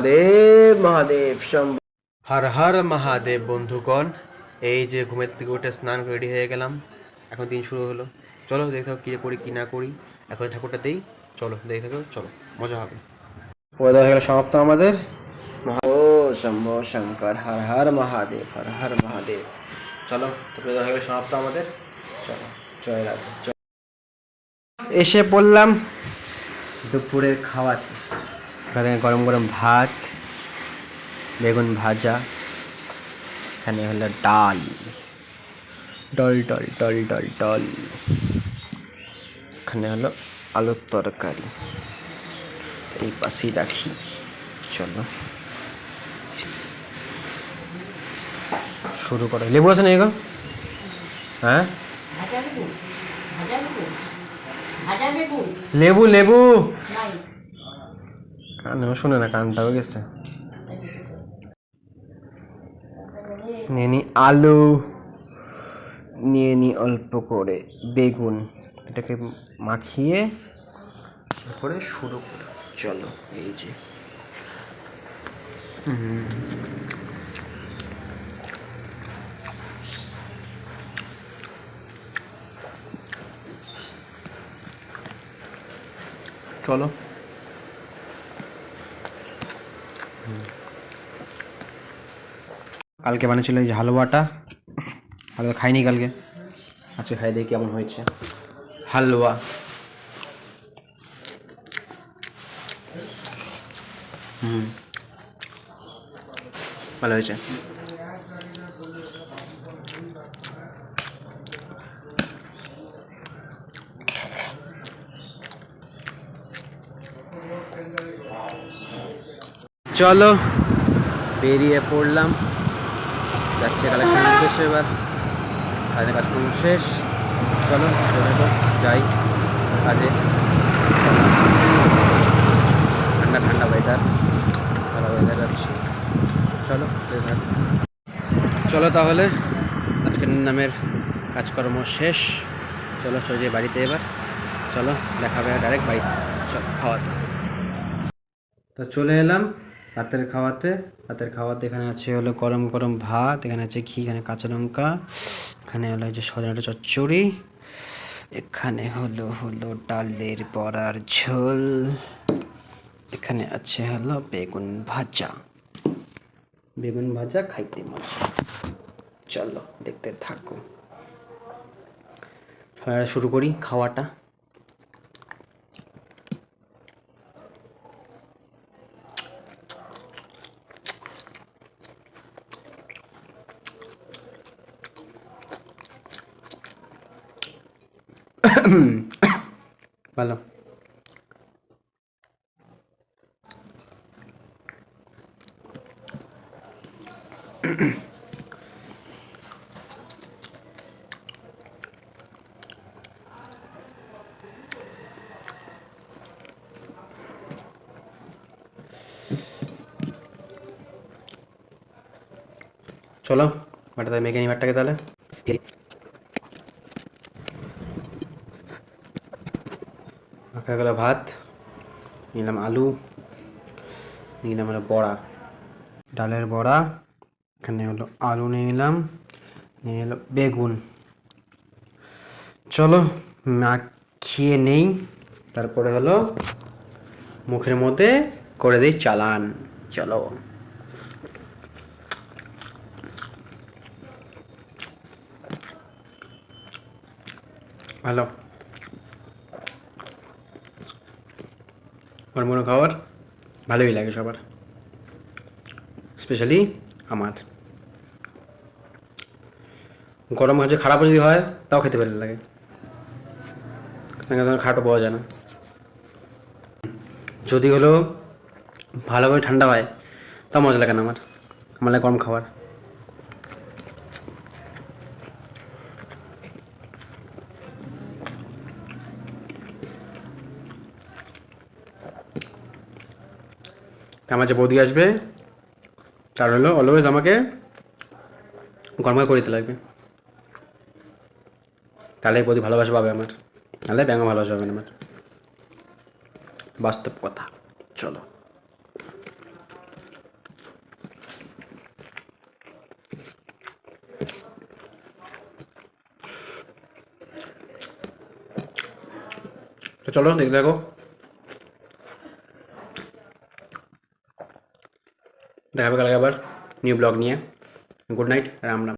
মহাদেব মহাদেব শম্ভু। হর হর মহাদেব বন্ধুগণ, এই যে ঘুমের থেকে উঠে স্নান করে রেডি হয়ে গেলাম। এখন দিন শুরু হলো। চলো দেখে থাকো কী করি কী না করি। এখন ঠাকুরটা দেই, চলো দেখে থাকো, চলো মজা হবে। ওয়েদার হয়ে গেল সমাপ্ত আমাদের। ও শম্ভু শঙ্কর, হর হর মহাদেব, হর হর মহাদেব। চলো তারপরে হয়ে গেল সমাপ্ত আমাদের। চলো জয় রাধে। এসে পড়লাম দুপুরের খাওয়াতে। এখানে গরম গরম ভাত, বেগুন ভাজা, এখানে হলো ডাল, doll doll doll doll doll, এখানে হলো আলুর তরকারি। এই পাশেই রাখি, চলো শুরু করো। লেবু আছে না এগো? হ্যাঁ, লেবু লেবু। কানেও শুনে না, কানটাও গেছে। নিয়ে নি আলু, নিয়ে নি অল্প করে বেগুন, এটাকে মাখিয়ে করে শুরু করে। চলো এই যে চলো। কালকে বানিয়েছিল এই যে হালুয়াটা, হালুয়া খাইনি কালকে, আজকে খাই দেখি কেমন হয়েছে হালুয়া। ভালো হয়েছে। চলো বেরিয়ে পড়লাম, যাচ্ছে কালেকশন উদ্দেশ্যে। এবার কাজের কাজকর্ম শেষ, চলো যাই কাজে। ঠান্ডা ঠান্ডা ওয়েদার, ভালো ওয়েদার যাচ্ছে। চলো চলো তাহলে আজকের নামের কাজকর্ম শেষ। চলো চলে যাই বাড়িতে এবার। চলো দেখা হবে ডাইরেক্ট বাড়িতে। চলো খাওয়াতে। তো চলে এলাম রাতের খাওয়াতে। রাতের খাওয়াতে এখানে আছে হলো গরম গরম ভাত, এখানে আছে ঘি, এখানে কাঁচা লঙ্কা, এখানে হলো যে সজনাটা চচ্চড়ি, এখানে হলো ডালের বড়ার ঝোল, এখানে আছে হলো বেগুন ভাজা। বেগুন ভাজা খাইতে মজা। চলো দেখতে থাকো, শুরু করি খাওয়াটা। ভালো। চলো বাটাতে মেখে নিই ভাতটাকে তাহলে। মাখা গেল ভাত, নিলাম আলু, নিলাম হলো বড়া, ডালের বড়া, এখানে হলো আলু নিয়ে নিলাম, নিয়ে এলো বেগুন। চলো মাখিয়ে নেই, তারপরে হলো মুখের মধ্যে করে দিই চালান। চলো ভালো। গরম খাবার ভালোই লাগে সবার, স্পেশালি আমার। গরম হচ্ছে, খারাপ যদি হয় তাও খেতে ভালো লাগে, খাটও পাওয়া যায় না। যদি হলো ভালো করে ঠান্ডা হয় তাও মজা লাগে না আমার, আমার লাগে গরম খাবার। আমার যে বৌদি আসবে তার হলো অলওয়েজ আমাকে গরম করে দিতে লাগবে, তাহলে বৌদি ভালোবাসা পাবে আমার, নাহলে ব্যাঙও ভালোবাসা পাবে না আমার, বাস্তব কথা। চলো তো চলো দেখতে থাকো। দেখা হবে কালকে আবার নিউ ব্লগ নিয়ে। Good night, Ram Ram.